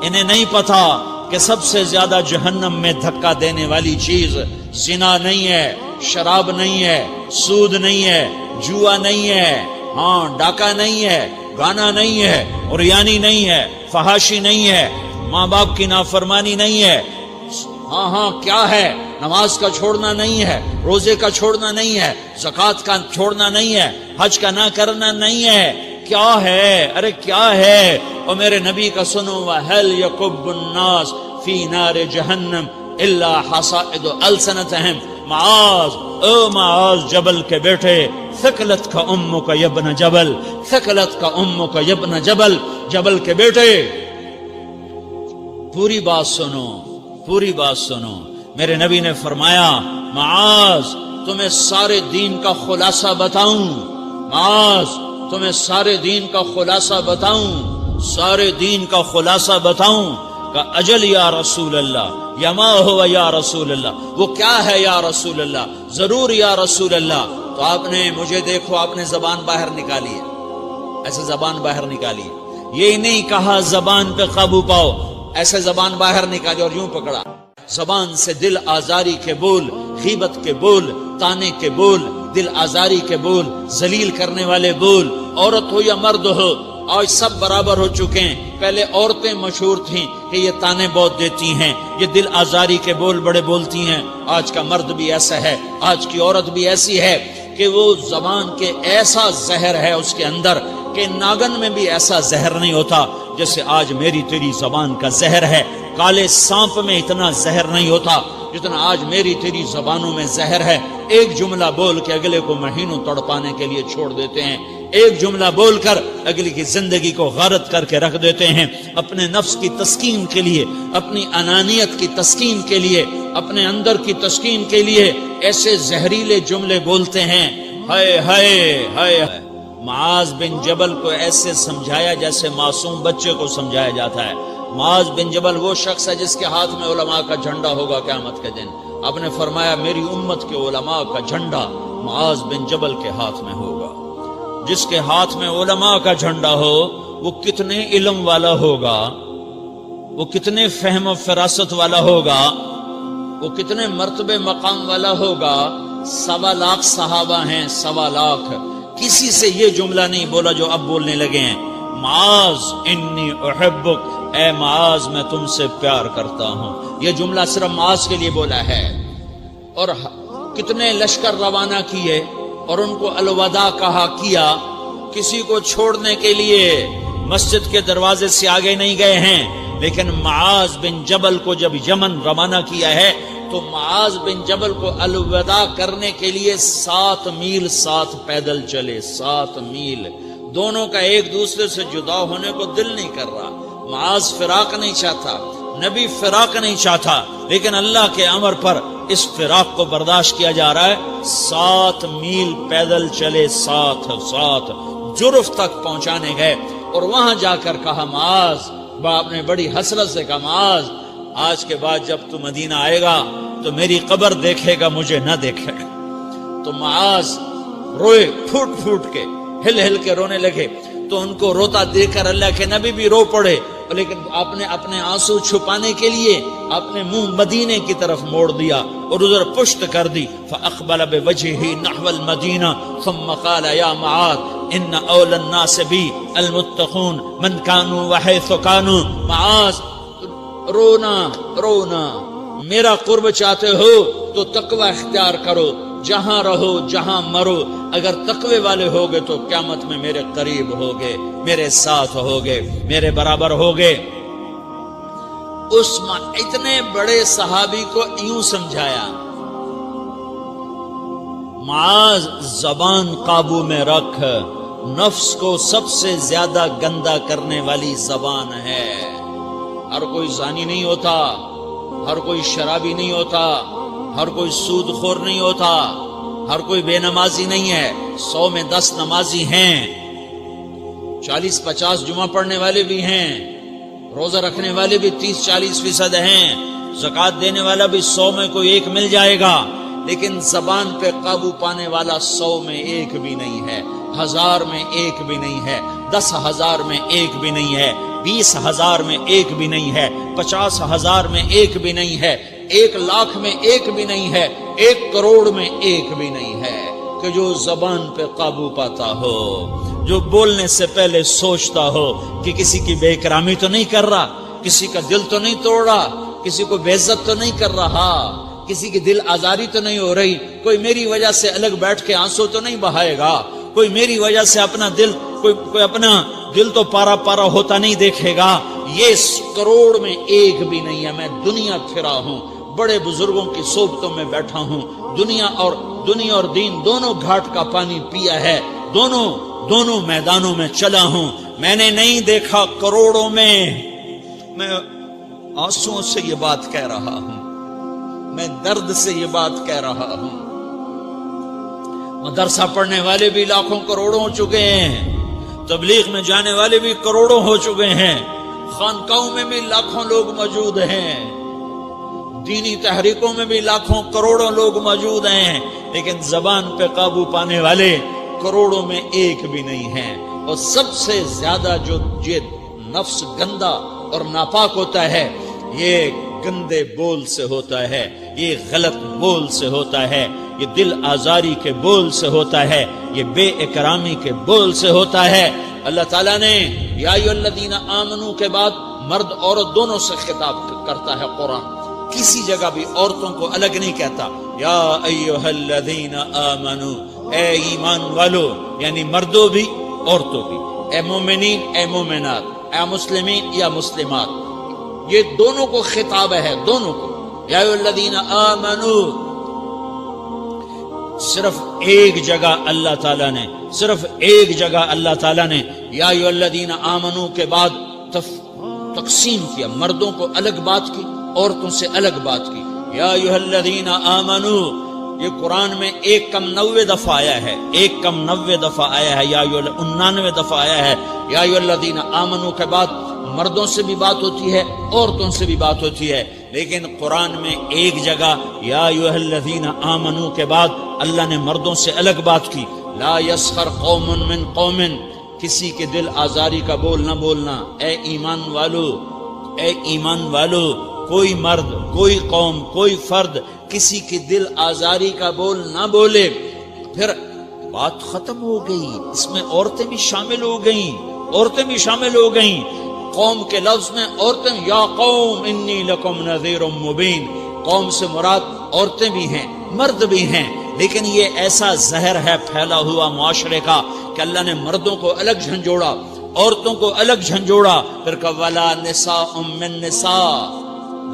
انہیں نہیں پتا کہ سب سے زیادہ جہنم میں دھکا دینے والی چیز زنا نہیں ہے، شراب نہیں ہے، سود نہیں ہے، جوا نہیں ہے، ہاں ڈاکہ نہیں ہے، گانا نہیں ہے، عریانی نہیں ہے، فحاشی نہیں ہے، ماں باپ کی نافرمانی نہیں ہے، ہاں کیا ہے، نماز کا چھوڑنا نہیں ہے، روزے کا چھوڑنا نہیں ہے، زکوٰۃ کا چھوڑنا نہیں ہے، حج کا نہ کرنا نہیں ہے، کیا ہے؟ ارے کیا ہے؟ اور میرے نبی کا سنو، وَهَلْ يَكُبُّ النَّاسُ فِي نَارِ جَهَنَّمَ إِلَّا حَصَائِدُ أَلْسِنَتِهِمْ معاذ، او معاذ جبل کے بیٹے، ثقلت کا امک یبن جبل، ثقلت کا امک یبن جبل، جبل کے بیٹے پوری بات سنو، پوری بات سنو۔ میرے نبی نے فرمایا، معاذ تمہیں سارے دین کا خلاصہ بتاؤں، معاذ تمہیں سارے دین کا خلاصہ بتاؤں، سارے دین کا خلاصہ بتاؤں؟ کہ اجل یا رسول اللہ، یا ما ہوا یا رسول اللہ، وہ کیا ہے یا رسول اللہ؟ ضرور یا رسول اللہ۔ تو آپ نے مجھے دیکھو، آپ نے زبان باہر نکالی ہے، ایسے زبان باہر نکالی ہے، یہ نہیں کہا زبان پہ قابو پاؤ، ایسے زبان باہر نکالی اور یوں پکڑا۔ زبان سے دل آزاری کے بول، غیبت کے بول، تانے کے بول، دل آزاری کے بول، ذلیل کرنے والے بول، عورت ہو یا مرد ہو، آج سب برابر ہو چکے ہیں۔ پہلے عورتیں مشہور تھیں کہ یہ تانے بہت دیتی ہیں، یہ دل آزاری کے بول بڑے بولتی ہیں، آج کا مرد بھی ایسا ہے، آج کی عورت بھی ایسی ہے کہ وہ زبان کے ایسا زہر ہے اس کے اندر کہ ناگن میں بھی ایسا زہر نہیں ہوتا جیسے آج میری تیری زبان کا زہر ہے۔ کالے سانپ میں اتنا زہر نہیں ہوتا جتنا آج میری تیری زبانوں میں زہر ہے۔ ایک جملہ بول کے اگلے کو مہینوں تڑپانے کے لیے چھوڑ دیتے ہیں، ایک جملہ بول کر اگلی کی زندگی کو غارت کر کے رکھ دیتے ہیں، اپنے نفس کی تسکین کے لیے، اپنی انانیت کی تسکین کے لیے، اپنے اندر کی تسکین کے لیے ایسے زہریلے جملے بولتے ہیں۔ ہائے ہائے ہائے۔ معاذ بن جبل کو ایسے سمجھایا جیسے معصوم بچے کو سمجھایا جاتا ہے۔ معاذ بن جبل وہ شخص ہے جس کے ہاتھ میں علماء کا جھنڈا ہوگا قیامت کے دن۔ آپ نے فرمایا میری امت کے علماء کا جھنڈا معاذ بن جبل کے ہاتھ میں ہوگا۔ جس کے ہاتھ میں علماء کا جھنڈا ہو وہ کتنے علم والا ہوگا، وہ کتنے فہم و فراست والا ہوگا، وہ کتنے مرتبے مقام والا ہوگا۔ 1.25 لاکھ صحابہ ہیں، 1.25 لاکھ، کسی سے یہ جملہ نہیں بولا جو اب بولنے لگے ہیں۔ معاذ انی احبک، اے معاذ میں تم سے پیار کرتا ہوں، یہ جملہ صرف معاذ کے لیے بولا ہے۔ اور کتنے لشکر روانہ کیے اور ان کو الوداع کہا کیا، کسی کو چھوڑنے کے لیے مسجد کے دروازے سے آگے نہیں گئے ہیں، لیکن معاذ بن جبل کو جب یمن روانہ کیا ہے تو معاذ بن جبل کو الوداع کرنے کے لیے 7 میل 7 پیدل چلے، 7 میل۔ دونوں کا ایک دوسرے سے جدا ہونے کو دل نہیں کر رہا۔ معاذ فراق نہیں چاہتا، نبی فراق نہیں چاہتا، لیکن اللہ کے امر پر اس فراق کو برداشت کیا جا رہا ہے۔ 7 میل پیدل چلے، 7 جرف تک پہنچانے گئے اور وہاں جا کر کہا معاذ، باپ نے بڑی حسرت سے کہا معاذ آج کے بعد جب تو مدینہ آئے گا تو میری قبر دیکھے گا، مجھے نہ دیکھے گا۔ تو معاذ روئے، پھوٹ پھوٹ کے، ہل ہل کے رونے لگے۔ تو ان کو روتا دیکھ کر اللہ کے نبی بھی رو پڑے، لیکن آپ نے اپنے آنسو چھپانے کے لیے اپنے منہ مدینے کی طرف موڑ دیا اور ادھر پشت کر دی۔ فاقبل بوجهه نحو المدینہ ثم قال یا معاذ ان اول الناس بی المتقون من كانوا وحيث كانوا۔ معاذ رونا، میرا قرب چاہتے ہو تو تقوی اختیار کرو، جہاں رہو جہاں مرو، اگر تقوی والے ہوگے تو قیامت میں میرے قریب ہوگے، میرے ساتھ ہوگے، میرے برابر ہوگے۔ اس اتنے بڑے صحابی کو یوں سمجھایا، معاذ زبان قابو میں رکھ، نفس کو سب سے زیادہ گندا کرنے والی زبان ہے۔ ہر کوئی زانی نہیں ہوتا، ہر کوئی شرابی نہیں ہوتا، ہر کوئی سود خور نہیں ہوتا، ہر کوئی بے نمازی نہیں ہے۔ 100 میں 10 نمازی ہیں، 40-50 جمعہ پڑھنے والے بھی ہیں، روزہ رکھنے والے بھی 30-40% ہیں، زکوٰۃ دینے والا بھی 100 میں کوئی ایک مل جائے گا، لیکن زبان پہ قابو پانے والا 100 میں ایک بھی نہیں ہے، 1000 میں ایک بھی نہیں ہے، 10,000 میں ایک بھی نہیں ہے۔ 20,000 میں ایک بھی نہیں ہے، 50,000 میں ایک بھی نہیں ہے، 1,00,000 میں ایک بھی نہیں ہے، 1 کروڑ میں ایک بھی نہیں ہے کہ جو زبان پہ قابو پاتا ہو، جو بولنے سے پہلے سوچتا ہو کہ کسی کی بے اکرامی تو نہیں کر رہا، کسی کا دل تو نہیں توڑ رہا، کسی کو بے عزت تو نہیں کر رہا، کسی کی دل آزاری تو نہیں ہو رہی، کوئی میری وجہ سے الگ بیٹھ کے آنسو تو نہیں بہائے گا، کوئی میری وجہ سے اپنا دل کوئی اپنا دل تو پارا پارا ہوتا نہیں دیکھے گا۔ یہ کروڑ میں ایک بھی نہیں ہے۔ میں دنیا پھرا ہوں، بڑے بزرگوں کی صحبتوں میں بیٹھا ہوں، دنیا اور دین دونوں گھاٹ کا پانی پیا ہے، دونوں میدانوں میں چلا ہوں، میں نے نہیں دیکھا کروڑوں میں۔ میں آنسوؤں سے یہ بات کہہ رہا ہوں، میں درد سے یہ بات کہہ رہا ہوں۔ مدرسہ پڑھنے والے بھی لاکھوں کروڑوں ہو چکے ہیں، تبلیغ میں جانے والے بھی کروڑوں ہو چکے ہیں، خانقاہوں میں بھی لاکھوں لوگ موجود ہیں، دینی تحریکوں میں بھی لاکھوں کروڑوں لوگ موجود ہیں، لیکن زبان پہ قابو پانے والے کروڑوں میں ایک بھی نہیں ہیں۔ اور سب سے زیادہ جو یہ نفس گندا اور ناپاک ہوتا ہے، یہ گندے بول سے ہوتا ہے، یہ غلط بول سے ہوتا ہے، یہ دل آزاری کے بول سے ہوتا ہے، یہ بے اکرامی کے بول سے ہوتا ہے۔ اللہ تعالیٰ نے یا ایھا الذین آمنو کے بعد مرد عورت دونوں سے خطاب کرتا ہے قرآن، کسی جگہ بھی عورتوں کو الگ نہیں کہتا۔ یا ایھا الذین آمنو، اے ایمان والو، یعنی مردوں بھی عورتوں بھی، اے مومنین اے مومنات، اے مسلمین یا مسلمات، یہ دونوں کو خطاب ہے، دونوں کو۔ یا ایھا الذین آمنو، صرف ایک جگہ اللہ تعالیٰ نے یا ایھا الذین آمنو کے بعد تقسیم کیا، مردوں کو الگ بات کی، عورتوں سے الگ بات کی۔ یا ایھا الذین آمنو، یہ قرآن میں 199 دفعہ آیا ہے، 199 دفعہ آیا ہے، 99 دفعہ آیا ہے۔ یا ایھا الذین آمنو کے بعد مردوں سے بھی بات ہوتی ہے، عورتوں سے بھی بات ہوتی ہے، لیکن قرآن میں ایک جگہ یا ایھا الذین آمنو کے بعد اللہ نے مردوں سے الگ بات کی۔ لا یسخر قوم من قوم، کسی کے دل آزاری کا بول نہ بولنا۔ اے ایمان والو، کوئی مرد، کوئی قوم، کوئی فرد کسی کی دل آزاری کا بول نہ بولے۔ پھر بات ختم ہو گئی، اس میں عورتیں بھی شامل ہو گئیں، قوم کے لفظ میں عورتیں، یا قوم انی لکم نذیر مبین، قوم سے مراد عورتیں بھی ہیں، مرد بھی ہیں، لیکن یہ ایسا زہر ہے پھیلا ہوا معاشرے کا کہ اللہ نے مردوں کو الگ جھنجھوڑا، عورتوں کو الگ جھنجھوڑا، پھر کہ ولا نساء من نساء،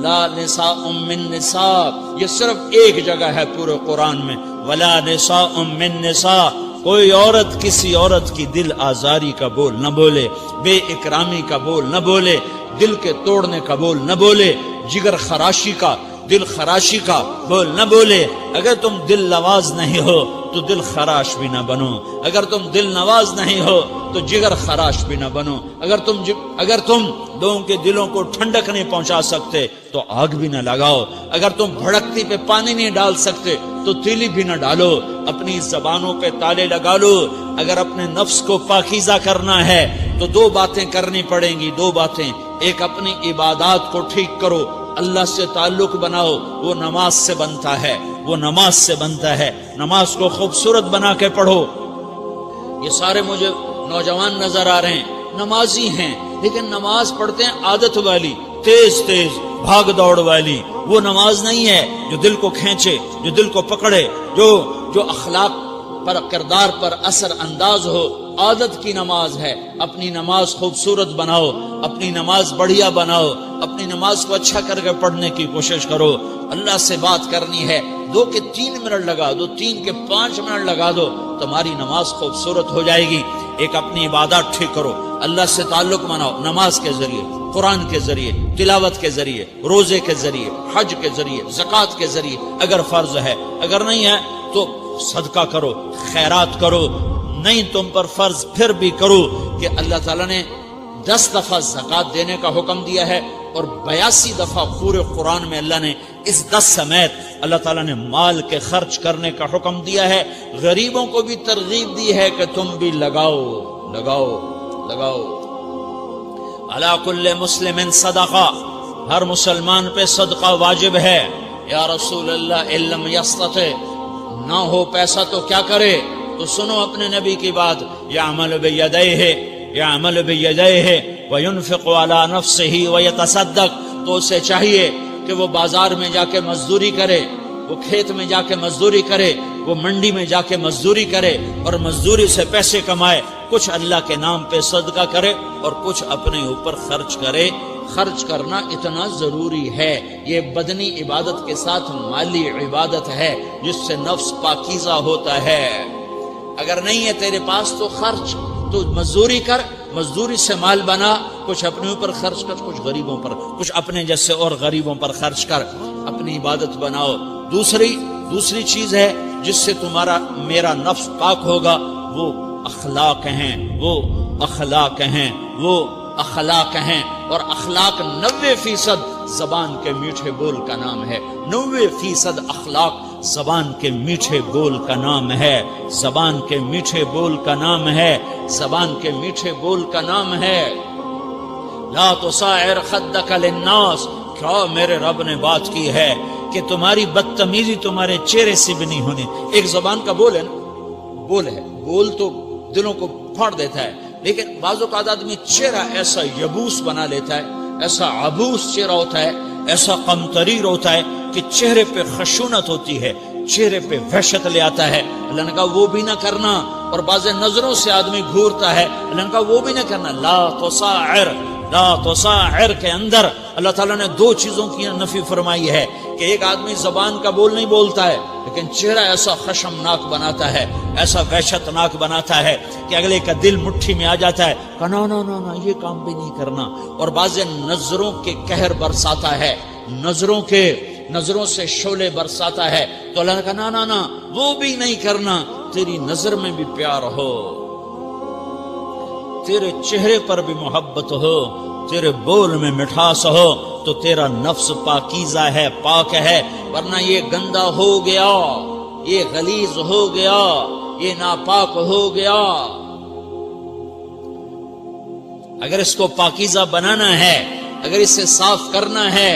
لا نساء من نساء، یہ صرف ایک جگہ ہے پورے قرآن میں، ولا نساء من نساء، کوئی عورت کسی عورت کی دل آزاری کا بول نہ بولے، بے اکرامی کا بول نہ بولے، دل کے توڑنے کا بول نہ بولے، جگر خراشی کا، دل خراشی کا بول نہ بولے۔ اگر تم دل نواز نہیں ہو تو دل خراش بھی نہ بنو، اگر تم دل نواز نہیں ہو تو جگر خراش بھی نہ بنو، اگر تم لوگوں کے دلوں کو ٹھنڈک نہیں پہنچا سکتے تو آگ بھی نہ لگاؤ، اگر تم بھڑکتی پہ پانی نہیں ڈال سکتے تو تیلی بھی نہ ڈالو، اپنی زبانوں پہ تالے لگا لو۔ اگر اپنے نفس کو پاکیزہ کرنا ہے تو 2 باتیں کرنی پڑیں گی، 2 باتیں، ایک اپنی عبادات کو ٹھیک کرو، اللہ سے تعلق بناؤ، وہ نماز سے بنتا ہے، نماز کو خوبصورت بنا کے پڑھو۔ یہ سارے مجھے نوجوان نظر آ رہے ہیں، نمازی ہیں، لیکن نماز پڑھتے ہیں عادت والی، تیز بھاگ دوڑ والی، وہ نماز نہیں ہے جو دل کو کھینچے، جو دل کو پکڑے، جو اخلاق پر، کردار پر اثر انداز ہو۔ عادت کی نماز ہے، اپنی نماز خوبصورت بناؤ، اپنی نماز بڑھیا بناؤ، اپنی نماز کو اچھا کر کے پڑھنے کی کوشش کرو۔ اللہ سے بات کرنی ہے، 2 کے 3 منٹ لگا دو، 3 کے 5 منٹ لگا دو، تمہاری نماز خوبصورت ہو جائے گی۔ ایک اپنی عبادات ٹھیک کرو، اللہ سے تعلق بناؤ، نماز کے ذریعے، قرآن کے ذریعے، تلاوت کے ذریعے، روزے کے ذریعے، حج کے ذریعے، زکوٰۃ کے ذریعے، اگر فرض ہے، اگر نہیں ہے تو صدقہ کرو، خیرات کرو، نہیں تم پر فرض پھر بھی کرو کہ اللہ تعالیٰ نے 10 دفعہ زکوٰۃ دینے کا حکم دیا ہے، اور 82 دفعہ پورے قرآن میں اللہ نے اس 10 سمیت اللہ تعالیٰ نے مال کے خرچ کرنے کا حکم دیا ہے۔ غریبوں کو بھی ترغیب دی ہے کہ تم بھی لگاؤ۔ علی کل مسلم صدقہ، ہر مسلمان پہ صدقہ واجب ہے۔ یا رسول اللہ ان لم یستطع، نہ ہو پیسہ تو کیا کرے؟ تو سنو اپنے نبی کی بات، یعمل بیدیہ، یعمل بیدیہ وینفق علی نفسہ ویتصدق، تو اسے چاہیے کہ وہ بازار میں جا کے مزدوری کرے، وہ کھیت میں جا کے مزدوری کرے، وہ منڈی میں جا کے مزدوری کرے اور مزدوری سے پیسے کمائے، کچھ اللہ کے نام پہ صدقہ کرے اور کچھ اپنے اوپر خرچ کرے۔ خرچ کرنا اتنا ضروری ہے، یہ بدنی عبادت کے ساتھ مالی عبادت ہے جس سے نفس پاکیزہ ہوتا ہے۔ اگر نہیں ہے تیرے پاس تو خرچ، تو مزدوری کر، مزدوری سے مال بنا، کچھ اپنے اوپر خرچ کر، کچھ غریبوں پر، کچھ اپنے جیسے اور غریبوں پر خرچ کر، اپنی عبادت بناؤ۔ دوسری چیز ہے جس سے تمہارا میرا نفس پاک ہوگا، وہ اخلاق ہیں، وہ اخلاق ہیں، وہ اخلاق ہیں۔ اور اخلاق 90% زبان کے میٹھے بول کا نام ہے، 90% اخلاق زبان کے میٹھے بول کا نام ہے، زبان کے میٹھے بول کا نام ہے، زبان کے میٹھے بول کا نام ہے۔ لا تصاعر خدک للناس، کیا میرے رب نے بات کی ہے کہ تمہاری بدتمیزی تمہارے چہرے سے بھی نہیں ہونی۔ ایک زبان کا بول ہے نا، بول ہے، بول تو دلوں کو پھاڑ دیتا ہے، لیکن بعض اوقات آدمی چہرہ ایسا یبوس بنا لیتا ہے، ایسا عبوس چہرہ ہوتا ہے، ایسا قمطریر ہوتا ہے کہ چہرے پہ خشونت ہوتی ہے، چہرے پہ وحشت لے آتا ہے۔ اللہ نے کہا وہ بھی نہ کرنا، اور بعض نظروں سے آدمی گھورتا ہے، اللہ نے کہا وہ بھی نہ کرنا۔ لا تصاعر، لا تصاعر کے اندر اللہ تعالیٰ نے 2 چیزوں کی نفی فرمائی ہے کہ ایک آدمی زبان کا بول نہیں بولتا ہے لیکن چہرہ ایسا خشمناک بناتا ہے، ایسا وحشتناک بناتا ہے کہ اگلے کا دل مٹھی میں آ جاتا ہے کہ نا نا نا نا یہ کام بھی نہیں کرنا۔ اور بعض نظروں کے قہر برساتا ہے، نظروں سے شعلے برساتا ہے، تو اللہ نے کہا نا نا نا وہ بھی نہیں کرنا۔ تیری نظر میں بھی پیار ہو، تیرے چہرے پر بھی محبت ہو، تیرے بول میں مٹھاس ہو، تو تیرا نفس پاکیزہ ہے، پاک ہے۔ ورنہ یہ گندا ہو گیا، یہ غلیظ ہو گیا، یہ ناپاک ہو گیا۔ اگر اس کو پاکیزہ بنانا ہے، اگر اسے صاف کرنا ہے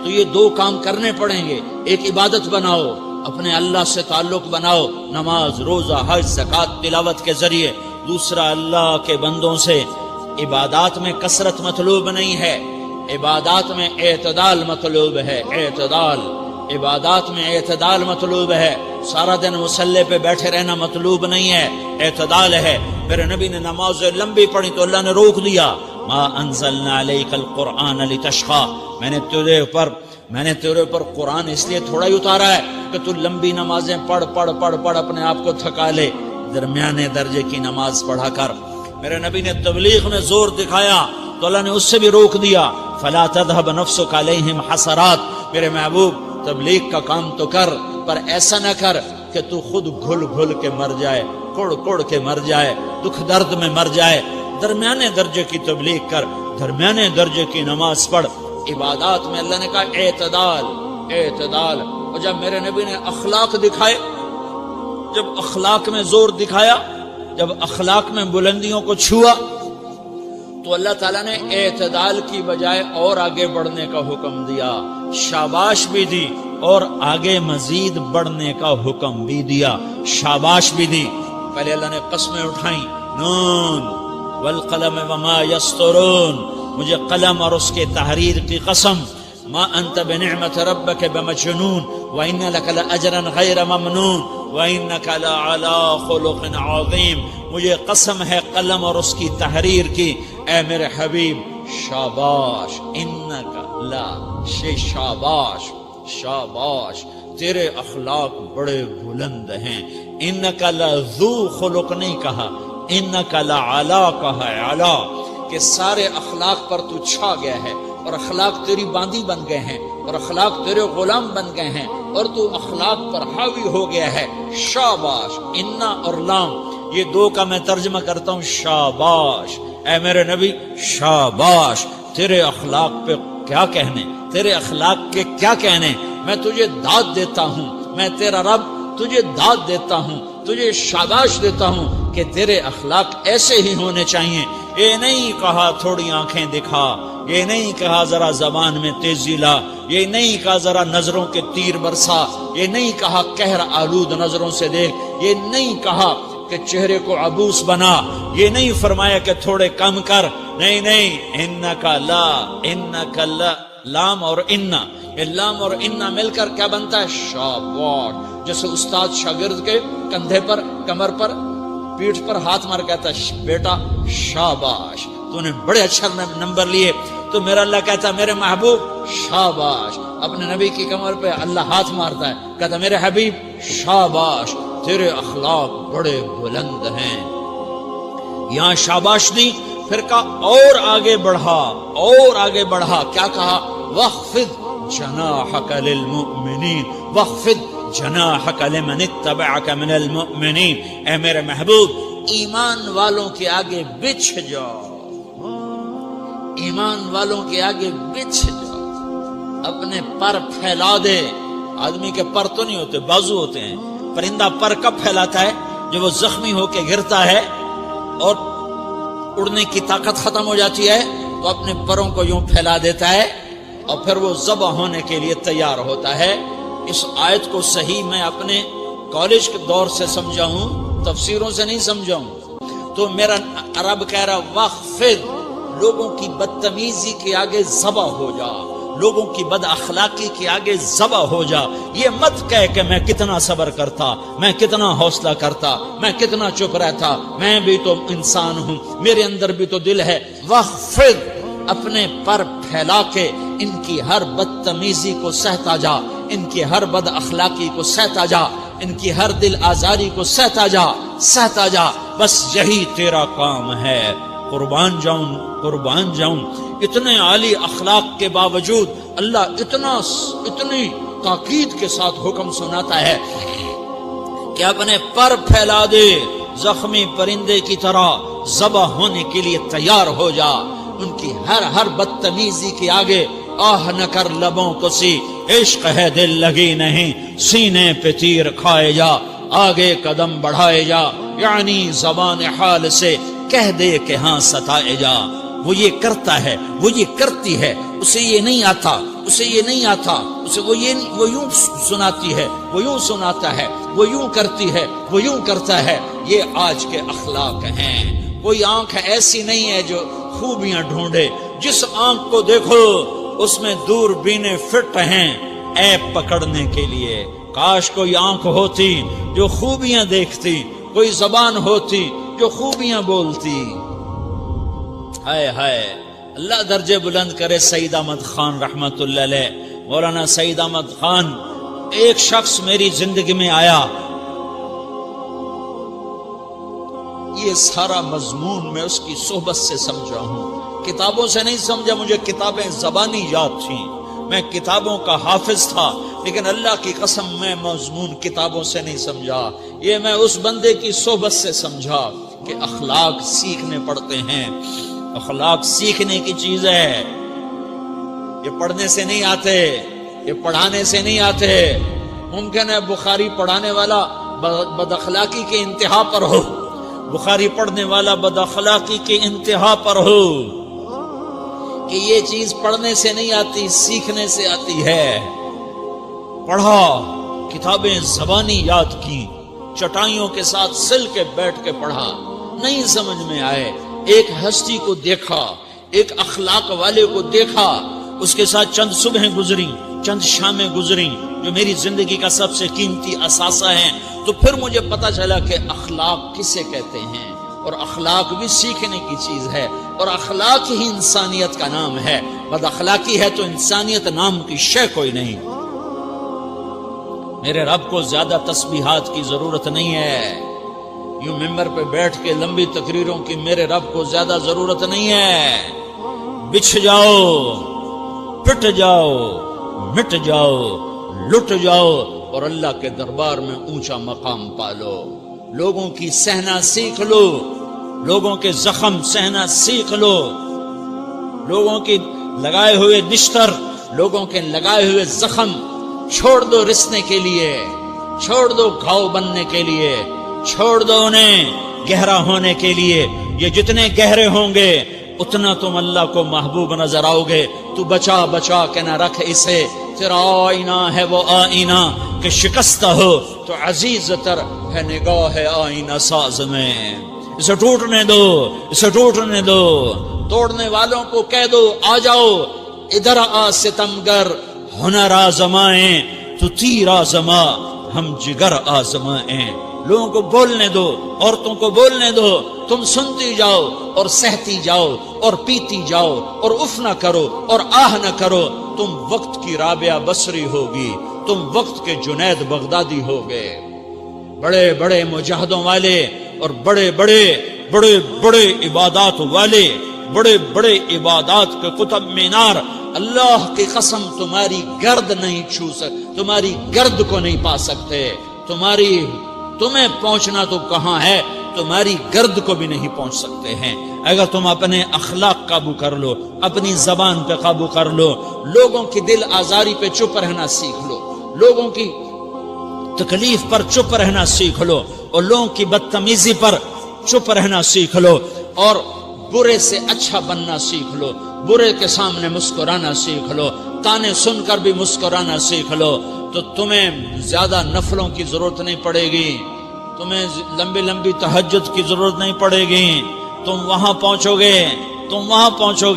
تو یہ 2 کام کرنے پڑیں گے۔ ایک عبادت بناؤ، اپنے اللہ سے تعلق بناؤ، نماز، روزہ، حج، زکوٰۃ، تلاوت کے ذریعے۔ دوسرا، اللہ کے بندوں سے عبادات میں کثرت مطلوب نہیں ہے، عبادات میں اعتدال مطلوب ہے، اعتدال، عبادات میں اعتدال مطلوب ہے۔ سارا دن مصلی پہ بیٹھے رہنا مطلوب نہیں ہے، اعتدال ہے۔ میرے نبی نے نماز لمبی پڑھی تو اللہ نے روک دیا، ما انزلنا علیک القرآن لتشقی، میں نے تیرے اوپر قرآن اس لیے تھوڑا ہی اتارا ہے کہ تو لمبی نمازیں پڑھ اپنے آپ کو تھکا لے، درمیانے درجے کی نماز پڑھا کر۔ میرے نبی نے تبلیغ میں زور دکھایا تو اللہ نے اس سے بھی روک دیا، فلا تذهب نفسك علیہم حسرات، میرے محبوب تبلیغ کا کام تو کر، پر ایسا نہ کر کہ تو خود گھل کے مر جائے، کوڑ کے مر جائے، دکھ درد میں مر جائے۔ درمیانے درجے کی تبلیغ کر، درمیانے درجے کی نماز پڑھ۔ عبادات میں اللہ نے کہا اعتدال، اعتدال۔ اور جب میرے نبی نے اخلاق دکھائے، جب اخلاق میں زور دکھایا، جب اخلاق میں بلندیوں کو چھوا، تو اللہ تعالیٰ نے اعتدال کی بجائے اور آگے بڑھنے کا حکم دیا، شاباش بھی دی اور آگے مزید بڑھنے کا حکم بھی دیا، شاباش بھی دی۔ پہلے اللہ نے قسمیں اٹھائیں، نون والقلم وما یسطرون، مجھے قلم اور اس کے تحریر کی قسم، ما انت بنعمت ربک بمجنون وان لک لاجرا غیر ممنون وانک لعلی خلق عظیم، مجھے قسم ہے قلم اور اس کی تحریر کی، اے میرے حبیب شاباش، انک لا شاباش، شاباش، تیرے اخلاق بڑے بلند ہیں۔ انک لذو خلق نہیں کہا، انک لعلی کہا، علی، کہ سارے اخلاق پر تو چھا گیا ہے، اور اخلاق تیری باندی بن گئے ہیں، اور اخلاق تیرے غلام بن گئے ہیں، اور تو اخلاق پر حاوی ہو گیا ہے۔ شاباش، انا اور لام، یہ 2 کا میں ترجمہ کرتا ہوں، شاباش، اے میرے نبی شاباش، تیرے اخلاق پہ کیا کہنے، تیرے اخلاق کے کیا کہنے، میں تجھے داد دیتا ہوں، میں تیرا رب تجھے داد دیتا ہوں، تجھے شاباش دیتا ہوں کہ تیرے اخلاق ایسے ہی ہونے چاہیے. یہ نہیں کہا تھوڑی آنکھیں دکھا، یہ نہیں کہا ذرا زبان میں تیزی لا، یہ نہیں کہا ذرا نظروں کے تیر برسا، یہ نہیں کہا قہر آلود نظروں سے دیکھ، یہ نہیں کہا کہ چہرے کو عبوس بنا، یہ نہیں فرمایا کہ تھوڑے کم کر. نہیں نہیں، انکا لا لام اور انا، یہ لام اور انا مل کر کیا بنتا ہے؟ شاباش. جیسے استاد شاگرد کے کندھے پر، کمر پر، پیٹھ پر ہاتھ مار کہتا ہے بیٹا شاباش تو نے بڑے اچھا نمبر لیے. تو میرا اللہ کہتا ہے میرے محبوب شاباش. اپنے نبی کی کمر پہ اللہ ہاتھ مارتا ہے، کہتا میرے حبیب شاباش، تیرے اخلاق بڑے بلند ہیں. یہاں شاباش دی، پھر کہا اور آگے بڑھا، اور آگے بڑھا. کیا کہا؟ وَخْفِضْ جَنَاحَكَ لِلْمُؤْمِنِينَ وَخْفِضْ جَنَاحَكَ لِمَنِ اتَّبَعَكَ مِنَ الْمُؤْمِنِينَ. اے میرے محبوب، ایمان والوں کے آگے بچھ جاؤ، ایمان والوں کے آگے بچھ جاؤ، اپنے پر پھیلا دے. آدمی کے پر تو نہیں ہوتے، بازو ہوتے ہیں. پرندہ پر کب پھیلاتا ہے؟ جب وہ زخمی ہو کے گرتا ہے اور اڑنے کی طاقت ختم ہو جاتی ہے تو اپنے پروں کو یوں پھیلا دیتا ہے اور پھر وہ ذبح ہونے کے لیے تیار ہوتا ہے. اس آیت کو صحیح میں اپنے کالج کے دور سے سمجھا ہوں، تفسیروں سے نہیں سمجھا ہوں. تو میرا عرب کہہ رہا وَخْفِضْ، لوگوں کی بدتمیزی کے آگے ذبح ہو جا، لوگوں کی بد اخلاقی کے آگے ذبح ہو جا. یہ مت کہہ کہ میں کتنا صبر کرتا، میں کتنا حوصلہ کرتا، میں کتنا چپ رہتا، میں بھی تو انسان ہوں، میرے اندر بھی تو دل ہے. وَخْفِضْ، اپنے پر پھیلا کے ان کی ہر بدتمیزی کو سہتا جا، ان کی ہر بد اخلاقی کو سہتا جا، ان کی ہر دل آزاری کو سہتا جا، سہتا جا. بس یہی تیرا کام ہے. قربان جاؤں، قربان جاؤں. اتنے عالی اخلاق کے باوجود اللہ اتنی تاکید کے ساتھ حکم سناتا ہے کہ اپنے پر پھیلا دے، زخمی پرندے کی طرح ذبح ہونے کے لیے تیار ہو جا. ان کی ہر بدتمیزی کے آگے آہ نہ کر لبوں کو سی، عشق ہے دل لگی نہیں، سینے پہ تیر کھائے جا، آگے قدم بڑھائے جا. یعنی زبان حال سے کہہ دے کہ ہاں ستائے جا. وہ یہ کرتا ہے، وہ یہ کرتی ہے، اسے یہ نہیں آتا، اسے یہ نہیں آتا، اسے وہ یوں سناتی ہے، وہ یوں سناتا ہے، وہ یوں کرتی ہے، وہ یوں کرتا ہے. یہ آج کے اخلاق ہیں. کوئی آنکھ ایسی نہیں ہے جو خوبیاں ڈھونڈے. جس آنکھ کو دیکھو اس میں دور بینے فٹ ہیں عیب پکڑنے کے لیے. کاش کوئی آنکھ ہوتی جو خوبیاں دیکھتی، کوئی زبان ہوتی جو خوبیاں بولتی. ہائے ہائے، اللہ درجے بلند کرے سعید احمد خان رحمت اللہ علیہ. مولانا سعید احمد خان، ایک شخص میری زندگی میں آیا، یہ سارا مضمون میں اس کی صحبت سے سمجھا ہوں، کتابوں سے نہیں سمجھا. مجھے کتابیں زبانی یاد تھیں، میں کتابوں کا حافظ تھا، لیکن اللہ کی قسم میں مضمون کتابوں سے نہیں سمجھا. یہ میں اس بندے کی صحبت سے سمجھا کہ اخلاق سیکھنے پڑتے ہیں. اخلاق سیکھنے کی چیز ہے، یہ پڑھنے سے نہیں آتے، یہ پڑھانے سے نہیں آتے. ممکن ہے بخاری پڑھانے والا بد اخلاقی کے انتہا پر ہو، بخاری پڑھنے والا بد اخلاقی کے انتہا پر ہو، کہ یہ چیز پڑھنے سے نہیں آتی، سیکھنے سے آتی ہے. پڑھا، کتابیں زبانی یاد کی، چٹائیوں کے ساتھ سل کے بیٹھ کے پڑھا، نہیں سمجھ میں آئے. ایک ہستی کو دیکھا، ایک اخلاق والے کو دیکھا، اس کے ساتھ چند صبحیں گزری، چند شامیں گزری جو میری زندگی کا سب سے قیمتی اثاثہ ہیں. تو پھر مجھے پتا چلا کہ اخلاق کسے کہتے ہیں، اور اخلاق بھی سیکھنے کی چیز ہے، اور اخلاق ہی انسانیت کا نام ہے. بد اخلاقی ہے تو انسانیت نام کی شے کوئی نہیں. میرے رب کو زیادہ تسبیحات کی ضرورت نہیں ہے، یوں ممبر پہ بیٹھ کے لمبی تقریروں کی میرے رب کو زیادہ ضرورت نہیں ہے. بچھ جاؤ، پٹ جاؤ، مٹ جاؤ، لٹ جاؤ، اور اللہ کے دربار میں اونچا مقام پالو. لوگوں کی سہنا سیکھ لو، لوگوں کے زخم سہنا سیکھ لو، لوگوں کے لگائے ہوئے نشتر، لوگوں کے لگائے ہوئے زخم چھوڑ دو رسنے کے لیے، چھوڑ دو گھاؤ بننے کے لیے، چھوڑ دو انہیں گہرا ہونے کے لیے یہ جتنے گہرے ہوں گے اتنا تم اللہ کو محبوب نظر آؤ گے. تو بچا بچا کے نہ رکھ اسے، تیرا آئینہ ہے وہ آئینہ کہ شکستہ ہو تو عزیز تر ہے نگاہ آئینہ ساز میں. اسے ٹوٹنے دو، اسے ٹوٹنے دو. توڑنے والوں کو کہہ دو آ جاؤ ادھر آ ستمگر، ہنر آزمائیں تو تیر آزما، ہم جگر آزمائیں. لوگوں کو بولنے دو، عورتوں کو بولنے دو. تم سنتی جاؤ اور سہتی جاؤ اور پیتی جاؤ اور اف نہ کرو اور آہ نہ کرو. تم وقت کی رابعہ بصری ہوگی، تم وقت کے جنید بغدادی ہوگے. بڑے بڑے مجاہدوں والے اور بڑے بڑے بڑے بڑے عبادات والے، بڑے بڑے عبادات کے قطب مینار، اللہ کی قسم تمہاری گرد نہیں چھو سکتے، تمہاری گرد کو نہیں پا سکتے. تمہیں پہنچنا تو کہاں ہے، تمہاری گرد کو بھی نہیں پہنچ سکتے ہیں. اگر تم اپنے اخلاق قابو کر لو، اپنی زبان پہ قابو کر لو، لوگوں کی دل آزاری پہ چپ رہنا سیکھ لو، لوگوں کی تکلیف پر چپ رہنا سیکھ لو، اور لوگوں کی بدتمیزی پر چپ رہنا سیکھ لو، اور برے سے اچھا بننا سیکھ لو، برے کے سامنے مسکرانا سیکھ لو، تانے سن کر بھی مسکرانا سیکھ لو، تو تمہیں زیادہ نفلوں کی ضرورت نہیں پڑے گی، تمہیں لمبی لمبی تہجد کی ضرورت نہیں پڑے گی. تم وہاں پہنچو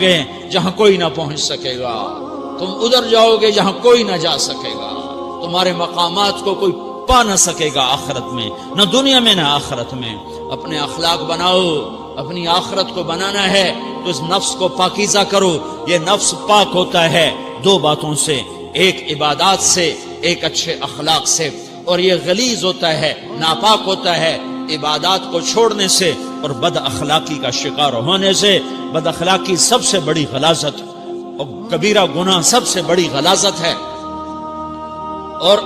گے جہاں کوئی نہ پہنچ سکے گا. تم ادھر جاؤ گے جہاں کوئی نہ جا سکے گا. تمہارے مقامات کو کوئی پا نہ سکے گا آخرت میں، نہ دنیا میں نہ آخرت میں. اپنے اخلاق بناؤ، اپنی آخرت کو بنانا ہے تو اس نفس کو پاکیزہ کرو. یہ نفس پاک ہوتا ہے دو باتوں سے، ایک عبادات سے، ایک اچھے اخلاق سے، اور یہ غلیظ ہوتا ہے، ناپاک ہوتا ہے عبادات کو چھوڑنے سے اور بد اخلاقی کا شکار ہونے سے. بد اخلاقی سب سے بڑی غلاظت اور کبیرہ گناہ سب سے بڑی غلاظت ہے، اور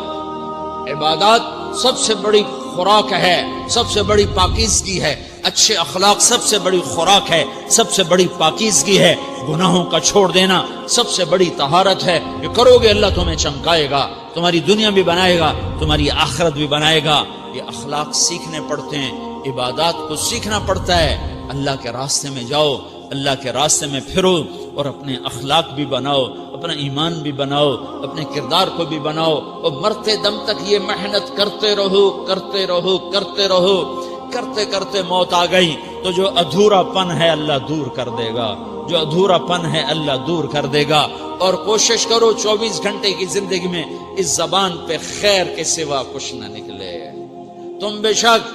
عبادات سب سے بڑی خوراک ہے، سب سے بڑی پاکیزگی ہے. اچھے اخلاق سب سے بڑی خوراک ہے، سب سے بڑی پاکیزگی ہے. گناہوں کا چھوڑ دینا سب سے بڑی طہارت ہے. یہ کرو گے اللہ تمہیں چمکائے گا، تمہاری دنیا بھی بنائے گا، تمہاری آخرت بھی بنائے گا. یہ اخلاق سیکھنے پڑتے ہیں، عبادات کو سیکھنا پڑتا ہے. اللہ کے راستے میں جاؤ، اللہ کے راستے میں پھرو، اور اپنے اخلاق بھی بناؤ، اپنا ایمان بھی بناؤ، اپنے کردار کو بھی بناؤ، اور مرتے دم تک یہ محنت کرتے رہو کرتے رہو کرتے رہو. کرتے کرتے موت آ گئی تو جو ادھورا پن ہے اللہ دور کر دے گا، جو ادھورا پن ہے اللہ دور کر دے گا. اور کوشش کرو 24 گھنٹے کی زندگی میں اس زبان پہ خیر کے سوا کچھ نہ نکلے. تم بے شک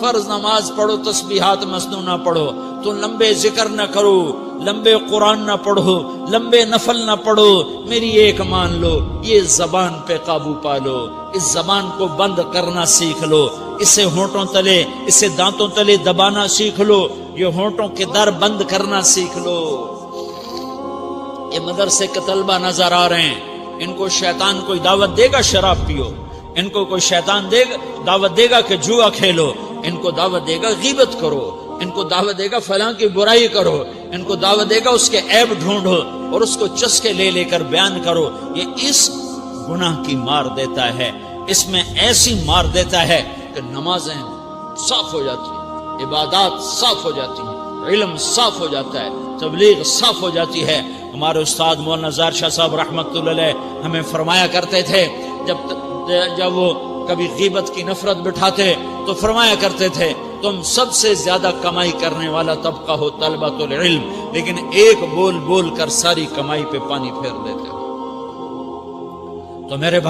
فرض نماز پڑھو، تسبیحات مسنون نہ پڑھو، تم لمبے ذکر نہ کرو، لمبے قرآن نہ پڑھو، لمبے نفل نہ پڑھو. میری ایک مان لو، یہ زبان پہ قابو پالو، اس زبان کو بند کرنا سیکھ لو، اسے ہونٹوں تلے، اسے دانتوں تلے دبانا سیکھ لو، یہ ہونٹوں کے در بند کرنا سیکھ لو. یہ مدرسے کے طلبہ نظر آ رہے ہیں، ان کو شیطان کوئی دعوت دے گا شراب پیو، ان کو کوئی شیطان دعوت دے گا کہ جوا کھیلو، ان کو دعوت دے گا غیبت کرو، ان کو دعوت دے گا فلاں کی برائی کرو، ان کو دعوت دے گا اس کے عیب ڈھونڈو اور اس کو چسکے لے لے کر بیان کرو. یہ اس گناہ کی مار دیتا ہے، اس میں ایسی مار دیتا ہے کہ نمازیں صاف ہو جاتی ہیں، عبادات صاف ہو جاتی ہیں، علم صاف ہو جاتا ہے، تبلیغ صاف ہو جاتی ہے. ہمارے استاد مولانا زار شاہ صاحب رحمۃ اللہ علیہ ہمیں فرمایا کرتے تھے، جب وہ کبھی غیبت کی نفرت بٹھاتے تو فرمایا کرتے تھے تم سب سے زیادہ کمائی کرنے والا طبقہ ہو طلبۃ العلم، لیکن ایک بول بول کر ساری کمائی پہ پانی پھیر دیتے ہو. تو میرے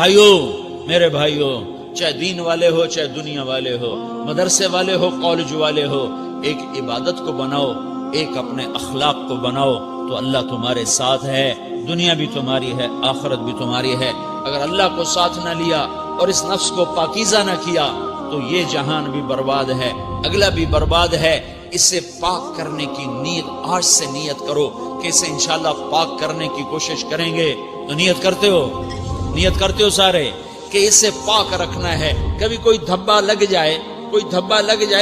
بھائیوں چاہے دین والے ہو، چاہے دنیا والے ہو، مدرسے والے ہو، کالج والے ہو، ایک عبادت کو بناؤ، ایک اپنے اخلاق کو بناؤ تو اللہ تمہارے ساتھ ہے. دنیا بھی تمہاری ہے، آخرت بھی تمہاری ہے. اگر اللہ کو ساتھ نہ لیا اور اس نفس کو پاکیزہ نہ کیا تو یہ جہان بھی برباد ہے، اگلا بھی برباد ہے. اسے پاک کرنے کی نیت آج سے نیت کرو کہ اسے انشاءاللہ پاک کرنے کی کوشش کریں گے. تو نیت کرتے ہو سارے کہ اسے پاک رکھنا ہے. کبھی کوئی دھبا لگ جائے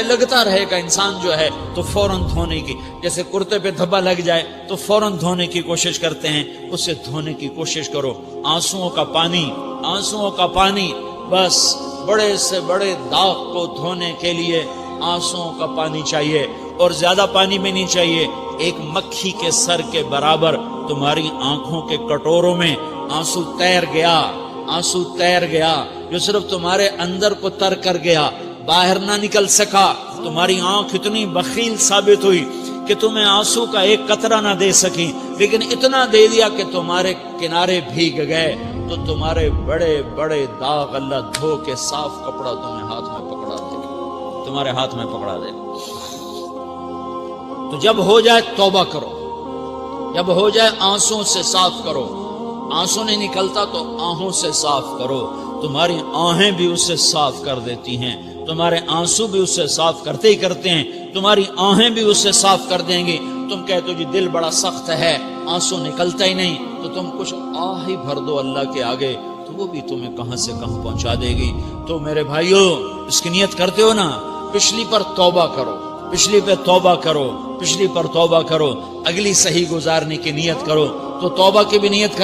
لگتا رہے گا انسان جو ہے تو فوراً دھونے کی، جیسے کرتے پہ دھبا لگ جائے تو فوراً دھونے کی کوشش کرتے ہیں، اسے دھونے کی کوشش کرو. آنسوؤں کا پانی بس بڑے سے بڑے داغ کو دھونے کے لیے آنسوؤں کا پانی چاہیے، اور زیادہ پانی بھی نہیں چاہیے، ایک مکھی کے سر کے برابر تمہاری آنکھوں کے کٹوروں میں آنسو تیر گیا، آنسو تیر گیا، جو صرف تمہارے اندر کو تر کر گیا، باہر نہ نکل سکا۔ تمہاری آنکھ اتنی بخیل ثابت ہوئی کہ تمہیں آنسو کا ایک قطرہ نہ دے سکی، لیکن اتنا دے دیا کہ تمہارے کنارے بھیگ گئے، تو تمہارے بڑے بڑے داغ اللہ دھو کے صاف کپڑا تمہیں ہاتھ میں پکڑا دے گا، تمہارے ہاتھ میں پکڑا دے گا۔ تو جب ہو جائے توبہ کرو، جب ہو جائے آنسوں سے صاف کرو، آنسو نہیں نکلتا تو آہوں سے صاف کرو، تمہاری آہیں بھی اسے صاف کر دیتی ہیں، تمہارے آنسو بھی اسے صاف کرتے ہی کرتے ہیں، تمہاری آہیں بھی اسے صاف کر دیں گی۔ تم کہتے ہو جی دل بڑا سخت ہے، آنسو نکلتا ہی نہیں، تو تم کچھ آہ ہی بھر دو اللہ کے آگے، تو وہ بھی تمہیں کہاں سے کہاں پہنچا دے گی۔ تو میرے بھائیو، اس کی نیت کرتے ہو نا، پچھلی پر توبہ کرو، پچھلی پہ توبہ کرو، پچھلی پر توبہ کرو، اگلی صحیح گزارنے کی نیت کرو، تو توبہ کی بھی نیت کر